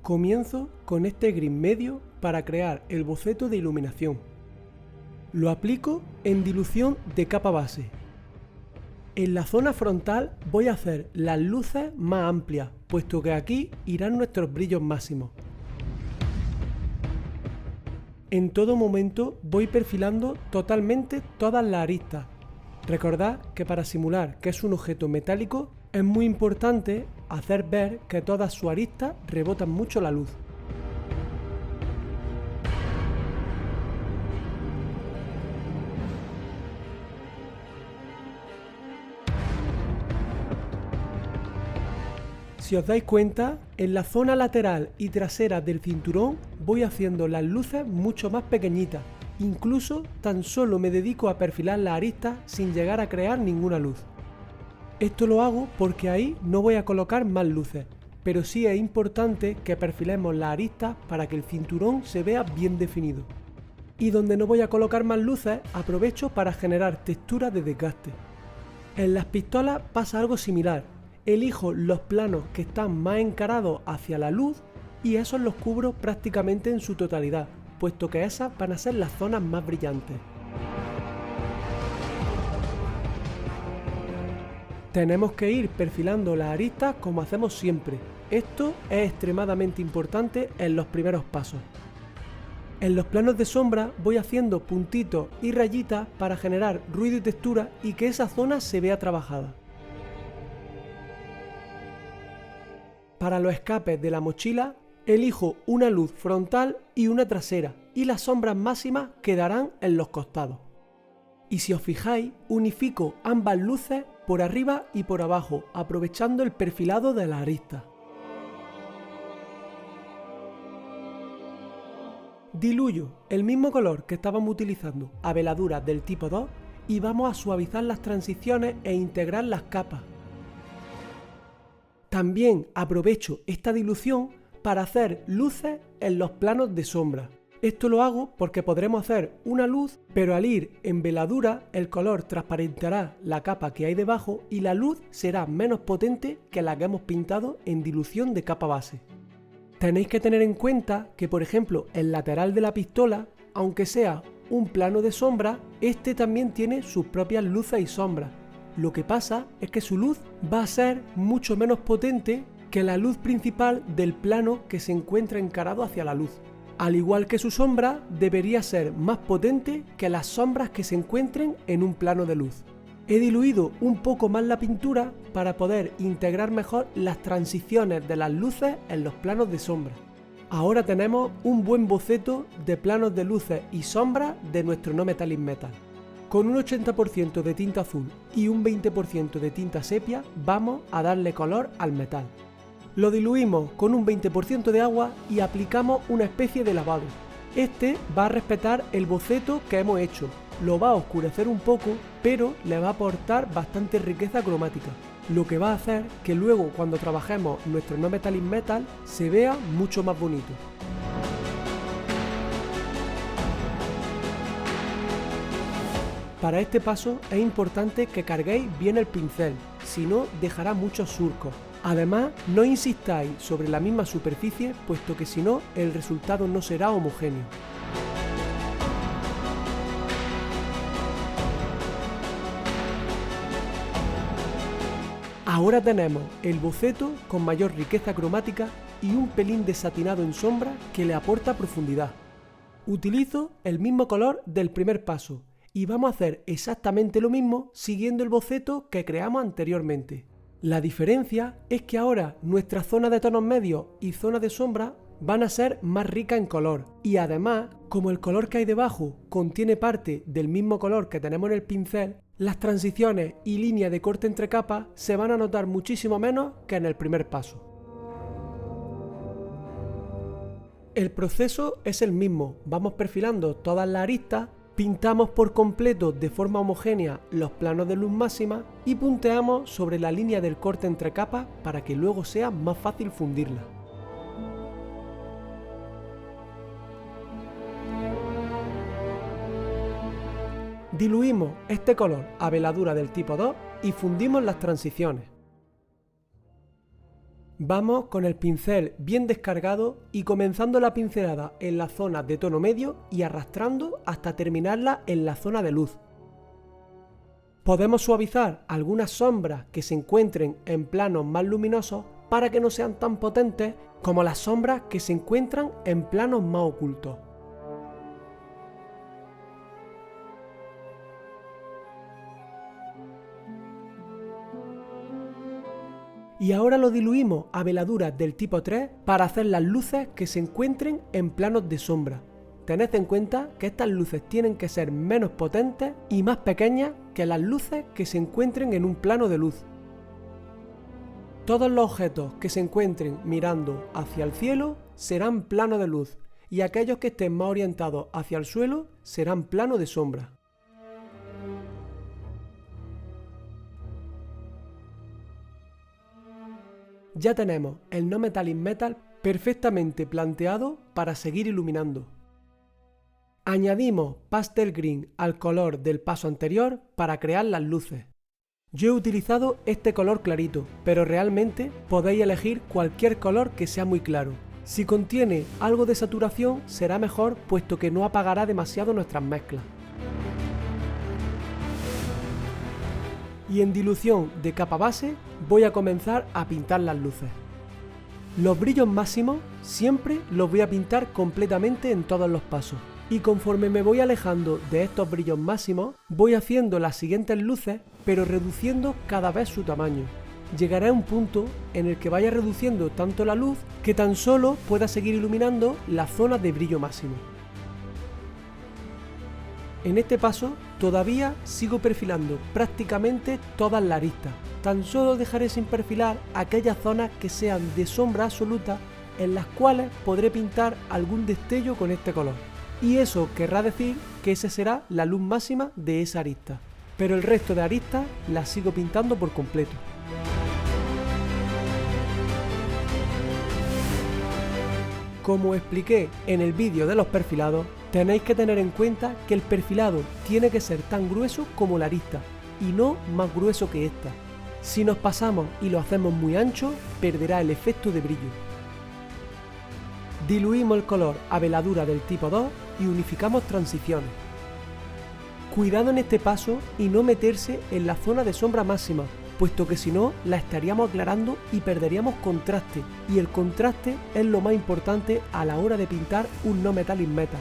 Comienzo con este gris medio para crear el boceto de iluminación. Lo aplico en dilución de capa base. En la zona frontal voy a hacer las luces más amplias, puesto que aquí irán nuestros brillos máximos. En todo momento voy perfilando totalmente todas las aristas. Recordad que para simular que es un objeto metálico es muy importante hacer ver que todas sus aristas rebotan mucho la luz. Si os dais cuenta, en la zona lateral y trasera del cinturón voy haciendo las luces mucho más pequeñitas. Incluso tan solo me dedico a perfilar las aristas sin llegar a crear ninguna luz. Esto lo hago porque ahí no voy a colocar más luces, pero sí es importante que perfilemos las aristas para que el cinturón se vea bien definido. Y donde no voy a colocar más luces, aprovecho para generar texturas de desgaste. En las pistolas pasa algo similar. Elijo los planos que están más encarados hacia la luz y esos los cubro prácticamente en su totalidad, puesto que esas van a ser las zonas más brillantes. Tenemos que ir perfilando las aristas como hacemos siempre. Esto es extremadamente importante en los primeros pasos. En los planos de sombra voy haciendo puntitos y rayitas para generar ruido y textura y que esa zona se vea trabajada. Para los escapes de la mochila, elijo una luz frontal y una trasera, y las sombras máximas quedarán en los costados. Y si os fijáis, unifico ambas luces por arriba y por abajo, aprovechando el perfilado de la arista. Diluyo el mismo color que estábamos utilizando a veladuras del tipo 2 y vamos a suavizar las transiciones e integrar las capas. También aprovecho esta dilución para hacer luces en los planos de sombra. Esto lo hago porque podremos hacer una luz, pero al ir en veladura el color transparentará la capa que hay debajo y la luz será menos potente que la que hemos pintado en dilución de capa base. Tenéis que tener en cuenta que, por ejemplo, el lateral de la pistola, aunque sea un plano de sombra, este también tiene sus propias luces y sombras. Lo que pasa es que su luz va a ser mucho menos potente que la luz principal del plano que se encuentra encarado hacia la luz. Al igual que su sombra, debería ser más potente que las sombras que se encuentren en un plano de luz. He diluido un poco más la pintura para poder integrar mejor las transiciones de las luces en los planos de sombra. Ahora tenemos un buen boceto de planos de luces y sombras de nuestro No Metallic Metal. Con un 80% de tinta azul y un 20% de tinta sepia vamos a darle color al metal. Lo diluimos con un 20% de agua y aplicamos una especie de lavado. Este va a respetar el boceto que hemos hecho, lo va a oscurecer un poco, pero le va a aportar bastante riqueza cromática, lo que va a hacer que luego cuando trabajemos nuestro No Metallic Metal se vea mucho más bonito. Para este paso es importante que carguéis bien el pincel, si no dejará muchos surcos. Además, no insistáis sobre la misma superficie, puesto que si no, el resultado no será homogéneo. Ahora tenemos el boceto con mayor riqueza cromática y un pelín de satinado en sombra que le aporta profundidad. Utilizo el mismo color del primer paso y vamos a hacer exactamente lo mismo siguiendo el boceto que creamos anteriormente. La diferencia es que ahora nuestra zona de tonos medios y zona de sombra van a ser más ricas en color y además, como el color que hay debajo contiene parte del mismo color que tenemos en el pincel, las transiciones y líneas de corte entre capas se van a notar muchísimo menos que en el primer paso. El proceso es el mismo, vamos perfilando todas las aristas, pintamos por completo de forma homogénea los planos de luz máxima y punteamos sobre la línea del corte entre capas para que luego sea más fácil fundirla. Diluimos este color a veladura del tipo 2 y fundimos las transiciones. Vamos con el pincel bien descargado y comenzando la pincelada en la zona de tono medio y arrastrando hasta terminarla en la zona de luz. Podemos suavizar algunas sombras que se encuentren en planos más luminosos para que no sean tan potentes como las sombras que se encuentran en planos más ocultos. Y ahora lo diluimos a veladuras del tipo 3 para hacer las luces que se encuentren en planos de sombra. Tened en cuenta que estas luces tienen que ser menos potentes y más pequeñas que las luces que se encuentren en un plano de luz. Todos los objetos que se encuentren mirando hacia el cielo serán plano de luz y aquellos que estén más orientados hacia el suelo serán plano de sombra. Ya tenemos el No Metallic Metal perfectamente planteado para seguir iluminando. Añadimos Pastel Green al color del paso anterior para crear las luces. Yo he utilizado este color clarito, pero realmente podéis elegir cualquier color que sea muy claro. Si contiene algo de saturación será mejor puesto que no apagará demasiado nuestras mezclas. Y en dilución de capa base voy a comenzar a pintar las luces. Los brillos máximos siempre los voy a pintar completamente en todos los pasos. Y conforme me voy alejando de estos brillos máximos, voy haciendo las siguientes luces, pero reduciendo cada vez su tamaño. Llegaré a un punto en el que vaya reduciendo tanto la luz que tan solo pueda seguir iluminando la zona de brillo máximo. En este paso todavía sigo perfilando prácticamente todas las aristas. Tan solo dejaré sin perfilar aquellas zonas que sean de sombra absoluta en las cuales podré pintar algún destello con este color. Y eso querrá decir que esa será la luz máxima de esa arista. Pero el resto de aristas las sigo pintando por completo. Como expliqué en el vídeo de los perfilados, tenéis que tener en cuenta que el perfilado tiene que ser tan grueso como la arista y no más grueso que esta. Si nos pasamos y lo hacemos muy ancho, perderá el efecto de brillo. Diluimos el color a veladura del tipo 2 y unificamos transiciones. Cuidado en este paso y no meterse en la zona de sombra máxima, puesto que si no la estaríamos aclarando y perderíamos contraste, y el contraste es lo más importante a la hora de pintar un No Metallic Metal.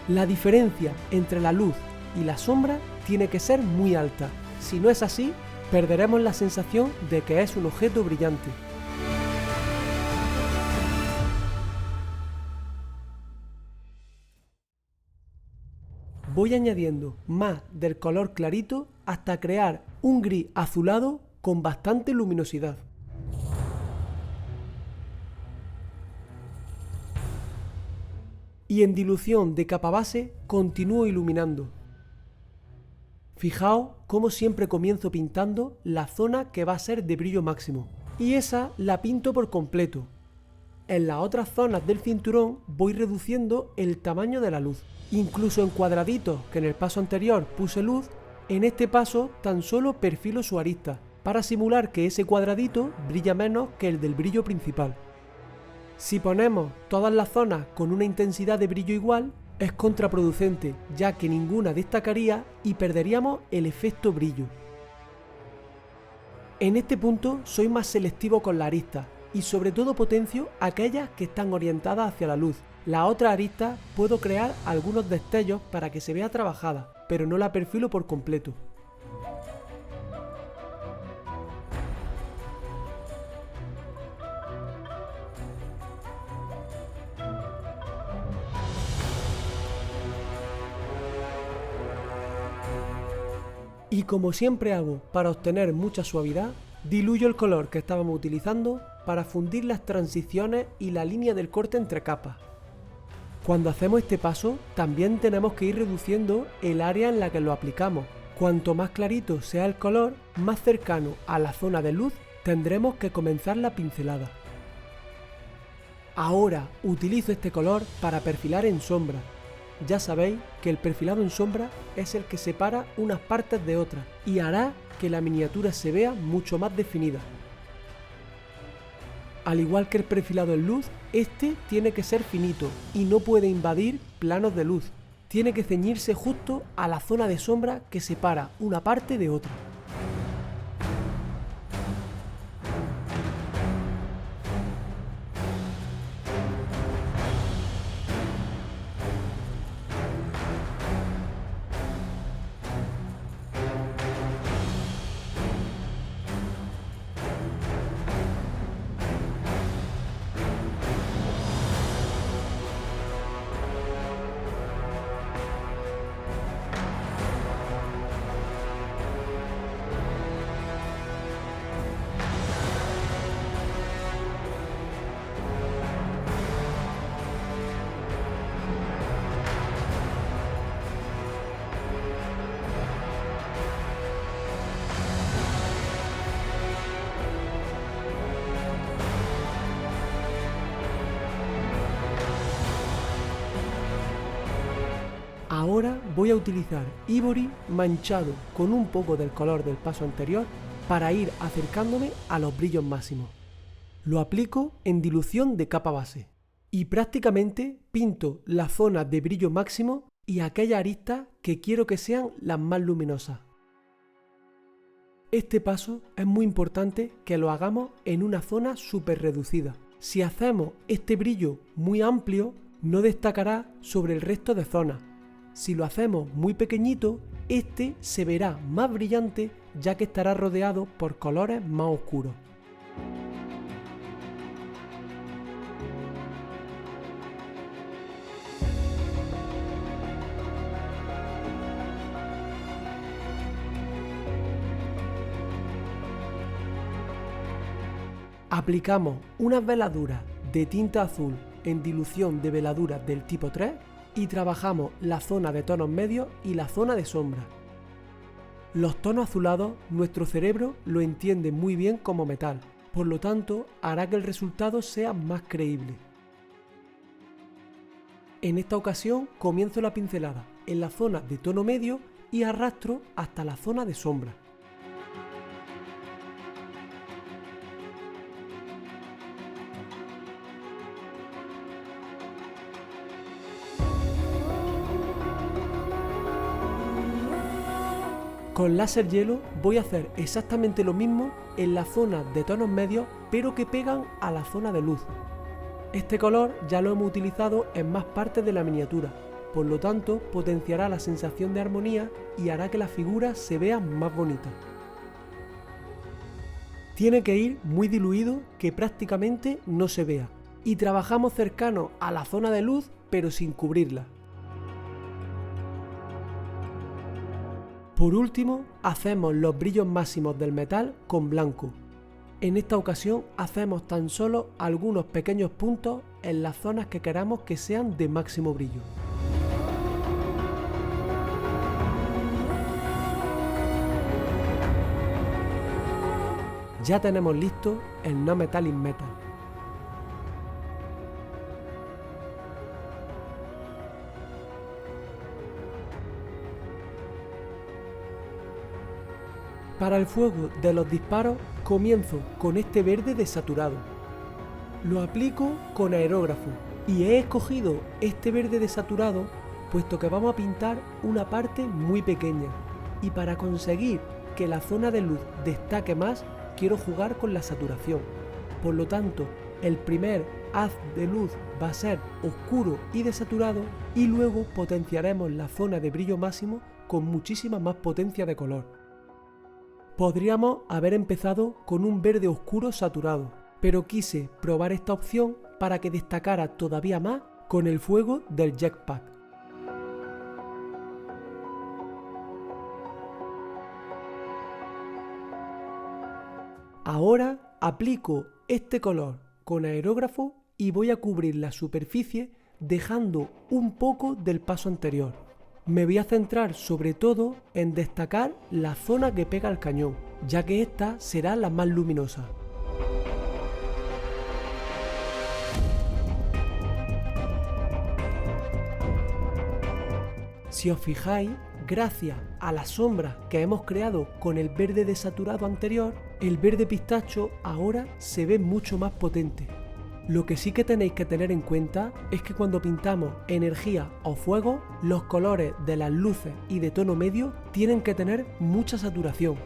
La diferencia entre la luz y la sombra tiene que ser muy alta, si no es así, perderemos la sensación de que es un objeto brillante. Voy añadiendo más del color clarito hasta crear un gris azulado con bastante luminosidad. Y en dilución de capa base continúo iluminando. Fijaos cómo siempre comienzo pintando la zona que va a ser de brillo máximo. Y esa la pinto por completo. En las otras zonas del cinturón voy reduciendo el tamaño de la luz. Incluso en cuadraditos que en el paso anterior puse luz, en este paso tan solo perfilo su arista, para simular que ese cuadradito brilla menos que el del brillo principal. Si ponemos todas las zonas con una intensidad de brillo igual, es contraproducente, ya que ninguna destacaría y perderíamos el efecto brillo. En este punto soy más selectivo con la arista y sobre todo potencio aquellas que están orientadas hacia la luz. La otra arista puedo crear algunos destellos para que se vea trabajada, pero no la perfilo por completo. Y como siempre hago para obtener mucha suavidad, diluyo el color que estábamos utilizando para fundir las transiciones y la línea del corte entre capas. Cuando hacemos este paso, también tenemos que ir reduciendo el área en la que lo aplicamos. Cuanto más clarito sea el color, más cercano a la zona de luz tendremos que comenzar la pincelada. Ahora utilizo este color para perfilar en sombra. Ya sabéis que el perfilado en sombra es el que separa unas partes de otras y hará que la miniatura se vea mucho más definida. Al igual que el perfilado en luz, este tiene que ser finito y no puede invadir planos de luz. Tiene que ceñirse justo a la zona de sombra que separa una parte de otra. Ahora voy a utilizar Ivory manchado con un poco del color del paso anterior para ir acercándome a los brillos máximos. Lo aplico en dilución de capa base y prácticamente pinto la zona de brillo máximo y aquellas aristas que quiero que sean las más luminosas. Este paso es muy importante que lo hagamos en una zona súper reducida. Si hacemos este brillo muy amplio, no destacará sobre el resto de zonas. Si lo hacemos muy pequeñito, este se verá más brillante ya que estará rodeado por colores más oscuros. Aplicamos unas veladuras de tinta azul en dilución de veladuras del tipo 3 y trabajamos la zona de tonos medios y la zona de sombra. Los tonos azulados nuestro cerebro lo entiende muy bien como metal, por lo tanto hará que el resultado sea más creíble. En esta ocasión comienzo la pincelada en la zona de tono medio y arrastro hasta la zona de sombra. Con láser hielo voy a hacer exactamente lo mismo en la zona de tonos medios, pero que pegan a la zona de luz. Este color ya lo hemos utilizado en más partes de la miniatura, por lo tanto potenciará la sensación de armonía y hará que la figura se vea más bonita. Tiene que ir muy diluido, que prácticamente no se vea, y trabajamos cercano a la zona de luz pero sin cubrirla. Por último, hacemos los brillos máximos del metal con blanco. En esta ocasión hacemos tan solo algunos pequeños puntos en las zonas que queramos que sean de máximo brillo. Ya tenemos listo el No Metallic Metal. Para el fuego de los disparos comienzo con este verde desaturado. Lo aplico con aerógrafo y he escogido este verde desaturado puesto que vamos a pintar una parte muy pequeña y para conseguir que la zona de luz destaque más quiero jugar con la saturación. Por lo tanto, el primer haz de luz va a ser oscuro y desaturado y luego potenciaremos la zona de brillo máximo con muchísima más potencia de color. Podríamos haber empezado con un verde oscuro saturado, pero quise probar esta opción para que destacara todavía más con el fuego del Jetpack. Ahora aplico este color con aerógrafo y voy a cubrir la superficie dejando un poco del paso anterior. Me voy a centrar sobre todo en destacar la zona que pega al cañón, ya que esta será la más luminosa. Si os fijáis, gracias a las sombras que hemos creado con el verde desaturado anterior, El verde pistacho ahora se ve mucho más potente. Lo que sí que tenéis que tener en cuenta es que cuando pintamos energía o fuego, los colores de las luces y de tono medio tienen que tener mucha saturación.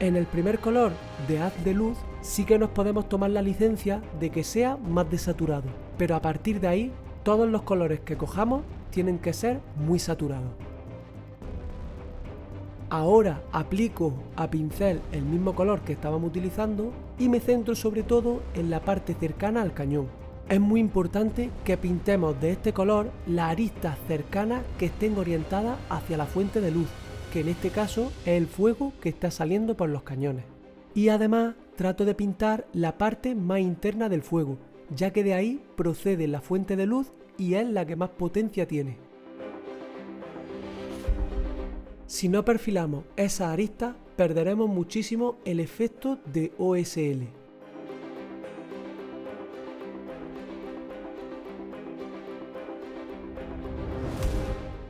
En el primer color de haz de luz sí que nos podemos tomar la licencia de que sea más desaturado, pero a partir de ahí todos los colores que cojamos tienen que ser muy saturados. Ahora aplico a pincel el mismo color que estábamos utilizando y me centro sobre todo en la parte cercana al cañón. Es muy importante que pintemos de este color las aristas cercanas que estén orientadas hacia la fuente de luz, que en este caso es el fuego que está saliendo por los cañones. Y además trato de pintar la parte más interna del fuego, ya que de ahí procede la fuente de luz y es la que más potencia tiene. Si no perfilamos esas aristas, perderemos muchísimo el efecto de OSL.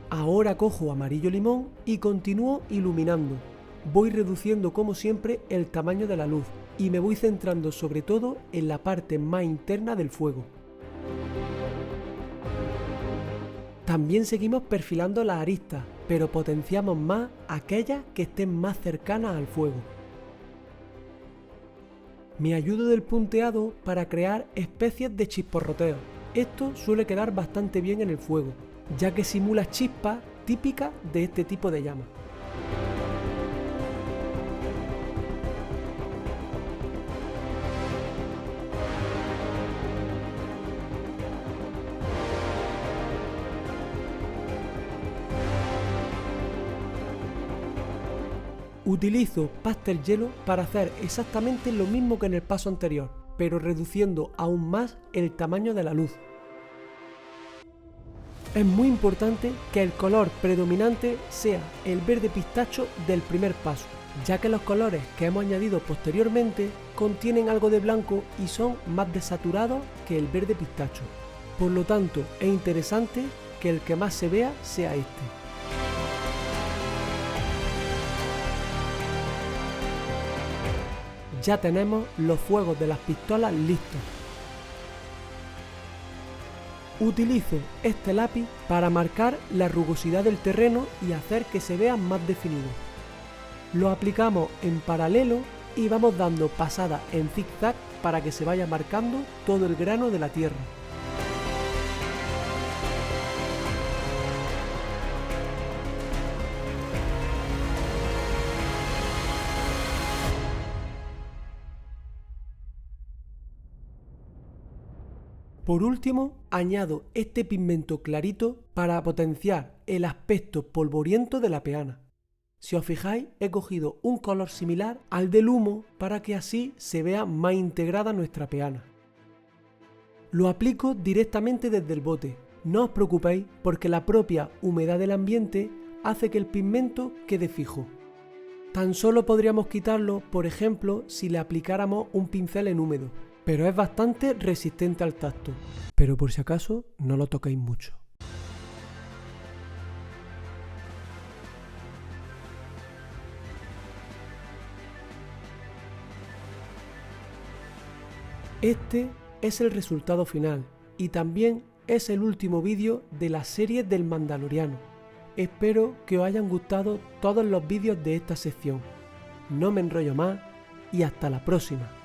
Ahora cojo amarillo limón y continúo iluminando. Voy reduciendo como siempre el tamaño de la luz y me voy centrando sobre todo en la parte más interna del fuego. También seguimos perfilando las aristas, pero potenciamos más aquellas que estén más cercanas al fuego. Me ayudo del punteado para crear especies de chisporroteos. Esto suele quedar bastante bien en el fuego, ya que simula chispas típicas de este tipo de llama. Utilizo pastel hielo para hacer exactamente lo mismo que en el paso anterior, pero reduciendo aún más el tamaño de la luz. Es muy importante que el color predominante sea el verde pistacho del primer paso, ya que los colores que hemos añadido posteriormente contienen algo de blanco y son más desaturados que el verde pistacho. Por lo tanto, es interesante que el que más se vea sea este. Ya tenemos los fuegos de las pistolas listos. Utilizo este lápiz para marcar la rugosidad del terreno y hacer que se vea más definido. Lo aplicamos en paralelo y vamos dando pasadas en zigzag para que se vaya marcando todo el grano de la tierra. Por último, añado este pigmento clarito para potenciar el aspecto polvoriento de la peana. Si os fijáis, he cogido un color similar al del humo para que así se vea más integrada nuestra peana. Lo aplico directamente desde el bote. No os preocupéis porque la propia humedad del ambiente hace que el pigmento quede fijo. Tan solo podríamos quitarlo, por ejemplo, si le aplicáramos un pincel en húmedo, pero es bastante resistente al tacto. Pero por si acaso, no lo toquéis mucho. Este es el resultado final y también es el último vídeo de la serie del Mandaloriano. Espero que os hayan gustado todos los vídeos de esta sección. No me enrollo más y hasta la próxima.